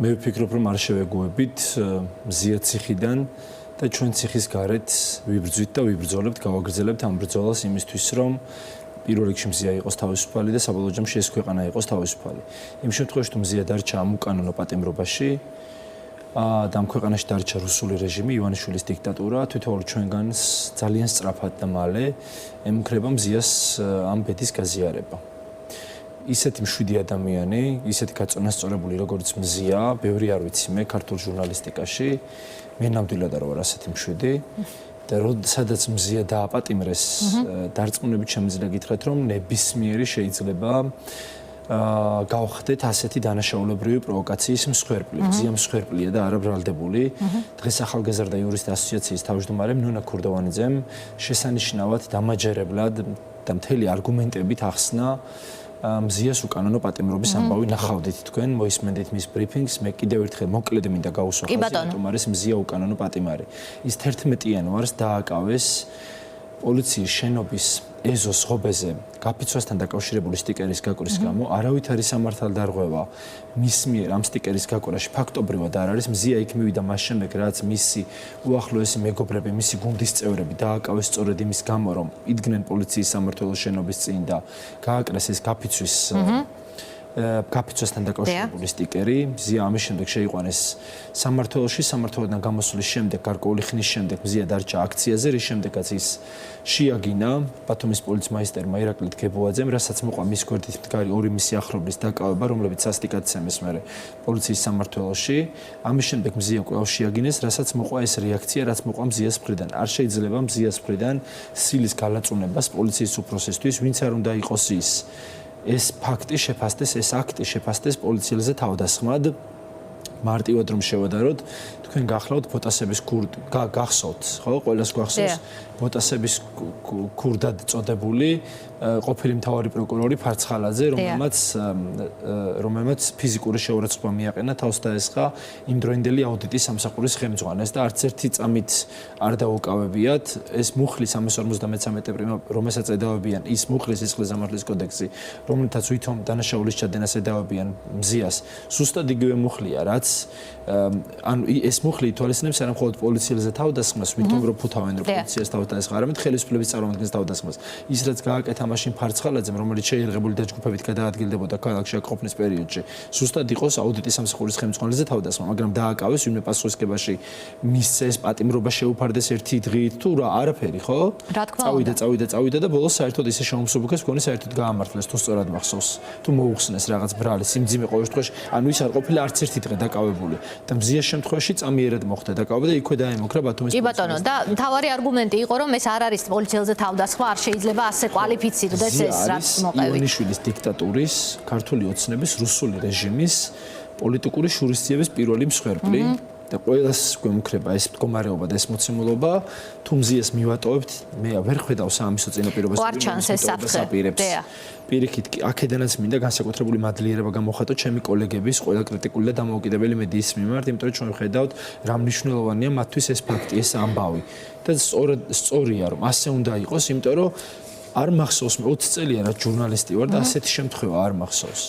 მე ვფიქრობ, რომ არ შევეგუებით მზია ციხიდან და ჩვენ ციხის გარეთ ვიბრძვით და ვიბრძოლებთ, გავაგრძელებთ ამ ბრძოლას იმისთვის, რომ პირველ რიგში მზია იყოს თავისუფალი და საბოლოო ჯამში ეს ქვეყანა იყოს თავისუფალი. იმ შემთხვევაში, თუ მზია დარჩა ამ უკანონო პატიმრობაში და ამ ქვეყანაში დარჩა რუსული რეჟიმი, ივანიშვილის დიქტატურა, თითოეულ ჩვენგანს ძალიან სწრაფად და მალე ემუქრება მზიას ამ ბედის გაზიარება. ისეთი მშვიდი ადამიანი, ისეთი გაწონასწორებული როგორც მზია, ბევრი არ ვიცი მე ქართულ ჟურნალისტიკაში, მე ნამდვილად არ ვარ ასეთი მშვიდი და სადაც მზია დააპატიმრეს, დარწმუნებით შემიძლია გითხრათ, რომ ნებისმიერი შეიძლება გავხდეთ ასეთი დანაშაულებრივი პროვოკაციის მსხვერპლი. მზია მსხვერპლია და არა ბრალდებული. დღეს ახალგაზრდა იურისტთა ასოციაციის თავმჯდომარემ ნონა ქურდოვანიძემ შესანიშნავად დამაჯერებლად და მთელი არგუმენტებით ახსნა მზიას უკანონო პატიმრობის ამბავი. ნახავდით თქვენ, მოისმენდით მის ბრიფინგს, მე კიდევ ერთხელ მოკლედ მინდა გავუსვა ხაზი, რატომ არის მზია უკანონო პატიმარი. ის 11 იანვარს დააკავეს პოლიციის შენობის ეზოს ღობეზე გაფიცვასთან დაკავშირებული სტიკერის გაკვრის გამო, არავით არის სამართალდარღვევა მის მიერ ამ სტიკერის გაკვრაში ფაქტობრივად არ არის. მზია იქ მივიდა მას შემდეგ, რაც მისი უახლოესი მეგობრები, მისი გუნდის წევრები დააკავეს სწორედ იმის გამო, რომ იდგნენ პოლიციის სამმართველოს შენობის წინ და გააკრეს ეს გაფიცვასთან დაკავშირებული სტიკერი. მზია ამის შემდეგ შეიყვანეს სამმართველოში, სამმართველოდან გამოსვლის შემდეგ, გარკვეული ხნის შემდეგ მზია დარჩა აქციაზე, რის შემდეგაც ის შეაგინა ბათუმის პოლიცმაისტერმა ირაკლი თქებუაძემ, რასაც მოყვა მის გვერდით მდგარი ორი მისი ახლობლის დაკავება, რომლებიც სასტიკად ცემეს მერე პოლიციის სამმართველოში. ამის შემდეგ მზია კვლავ შეაგინეს, რასაც მოყვა ეს რეაქცია, რაც მოყვა მზიას მხრიდან. არ შეიძლება მზიას მხრიდან სილის გალაწუნებას პოლიციის უფროსისთვის, ვინც არ უნდა იყოს ის. ეს ფაქტი შეფასდეს, ეს აქტი შეფასდეს პოლიციელზე თავდასხმად. მარტივად რომ შევადაროთ, თქვენ გახლავთ ბოტასების გახსოვთ, ხო? ყველას გახსოვს ბოტასების ქურდად წოდებული ყოფილი მთავარი პროკურორი ფარცხალაძე, რომელმაც ფიზიკური შეურაცხყოფა მიაყენა, თავს დაესხა იმდროინდელი აუდიტის სამსახურის ხელმძღვანელს და არც ერთი წამით არ დაუკავებიათ. ეს მუხლის 353 რომელსაც ედავებიან, ის მუხლის სისხლის სამართლის კოდექსი, რომელთაც ვითომ დანაშაულის ჩადენას ედავებიან მზიას, ზუსტად იგივე მუხლია, რაც ანუ ეს მუხლი ითვალისწინებს არა მხოლოდ პოლიციელზე თავდასხმას, ვითომ რო ფუთავენ რომ პოლიციას თავდასხმა, არამედ ხელისუფლების წარმომადგენლის თავდასხმას. ის რაც გააკეთა მაშინ ფარცხალაძემ, რომელიც შეიარაღებული დაჯგუფებით გადაადგილდებოდა ქალაქში აკროფნის პერიოდში, ზუსტად იყოს აუდიტის სამსახურის ხელმძღვანელზე თავდასხმა, მაგრამ დააკავეს ვინმე პასუხისგებაში მისცეს, პატიმრობა შეუფარდეს ერთი დღით თუ რა, არაფერი, ხო? წავიდა და ბოლოს საერთოდ ისე შეუმსუბუქეს, მგონი საერთოდ გაამართლეს თუ სწორად მახსოვს, თუ მოუხსნეს რაღაც ბრალი, სიმძიმე ყოველ შემთხვევაში, ანუ ის არ ყოფილა არც ერთი დღე დაკავებული. და მზიას შემთხვევაში წამიერად მოხდა დაკავება და იქვე დაემუქრა ბათუმის კი ბატონო და მთავარი არგუმენტი იყო რომ ეს არ არის პოლიციელზე თავდასხმა, არ შეიძლება ასე კვალიფიცირდეს ეს რაც მოყევით. ივანიშვილის დიქტატურის, ქართული ოცნების, რუსული რეჟიმის პოლიტიკური შურისძიების პირველი მსხვერპლი და ყველას გვემუქრება ეს მდგომარეობა და ეს მოცემულობა. თუ მზიას მივატოვებთ, მე ვერ ხედავ საამისო წინაპირობას საპირებს. პირიქით აქედანაც მინდა განსაკუთრებული მადლიერება გამოხატო ჩემი კოლეგების, ყველა კრიტიკული და დამოუკიდებელი მედიის მიმართ, იმიტომ რომ ჩვენ ვხედავთ რა მნიშვნელოვანია მათთვის ეს ფაქტი, ეს ამბავი. და სწორია რომ ასე უნდა იყოს, იმიტომ რომ არ მახსოვს მე 20 წელია რაც ჟურნალისტი ვარ და ასეთი შემთხვევა არ მახსოვს.